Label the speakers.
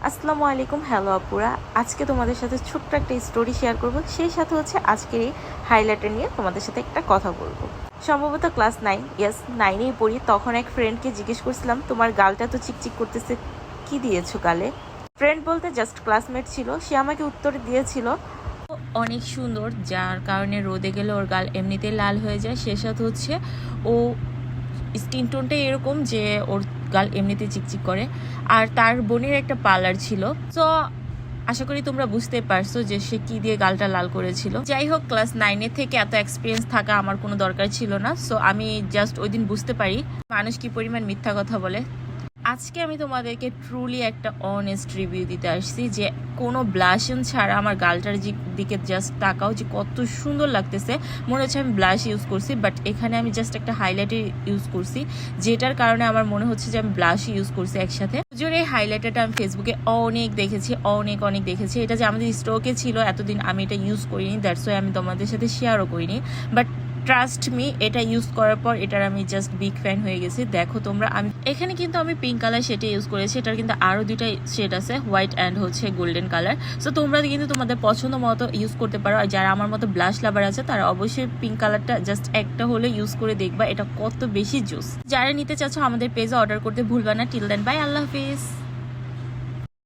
Speaker 1: আসসালামু আলাইকুম। হ্যালো আপুরা, আজকে তোমাদের সাথে ছোট্ট একটা স্টোরি শেয়ার করব। সেই সাথে হচ্ছে আজকের এই হাইলাইটার নিয়ে তোমাদের সাথে একটা কথা বলবো। সম্ভবত ক্লাস 9, ইয়েস 9এই পড়ি। তখন এক ফ্রেন্ডকে জিজ্ঞেস করছিলাম, তোমার গালটা তো চিকচিক করতেছে, কি দিয়েছো গালে? ফ্রেন্ড বলতে জাস্ট ক্লাসমেট ছিল। সে আমাকে উত্তর দিয়েছিল, অনেক সুন্দর, যার কারণে রোদে গেলে ওর গাল এমনিতেই লাল হয়ে যায়। সে সাথে হচ্ছে ও স্কিন টোনটা এরকম যে ওর গাল এমনিতে চিকচিক করে। আর তার বোনের একটা পার্লার ছিল। তো আশা করি তোমরা বুঝতে পারছো যে সে কি দিয়ে গালটা লাল করেছিল। যাই হোক, ক্লাস 9 থেকে এত এক্সপিরিয়েন্স থাকা আমার কোনো দরকার ছিল না। সো আমি জাস্ট ওই দিন বুঝতে পারি মানুষ কি পরিমাণ মিথ্যা কথা বলে। আজকে আমি তোমাদেরকে ট্রুলি একটা অনেস্ট রিভিউ দিতে আসছি যে কোনো ব্লাশন ছাড়া আমার গালটার দিকে জাস্ট তাকাও যে কত সুন্দর লাগতেছে। মনে হচ্ছে আমি ব্লাশ ইউজ করছি, বাট এখানে আমি জাস্ট একটা হাইলাইটার ইউজ করছি, যেটার কারণে আমার মনে হচ্ছে যে আমি ব্লাশ ইউজ করছি একসাথে। জোরে এই হাইলাইটারটা আমি ফেসবুকে অনেক দেখেছি, অনেক দেখেছি। এটা যে আমাদের স্টকে ছিল এতদিন, আমি এটা ইউজ করিনি, দ্যাটস ওয়াই আমি তোমাদের সাথে শেয়ারও করিনি। বাট ট্রাস্ট মি, এটা ইউজ করার পর এটার আমি জাস্ট বিগ ফ্যান হয়ে গেছি। দেখো তোমরা, আমি এখানে কিন্তু আমি পিঙ্ক কালার শেডে ইউজ করেছি। এটার কিন্তু আরও দুইটা শেড আছে, হোয়াইট অ্যান্ড হচ্ছে গোল্ডেন কালার। সো তোমরা কিন্তু তোমাদের পছন্দ মতো ইউজ করতে পারো। আর যারা আমার মতো ব্লাশ লাভার আছে তারা অবশ্যই পিঙ্ক কালারটা জাস্ট একটা হলে ইউজ করে দেখবা এটা কত বেশি জুস। যারা নিতে চাচ্ছ আমাদের পেজে অর্ডার করতে ভুলবা না। টিল দেন, বাই, আল্লাহ হাফিজ।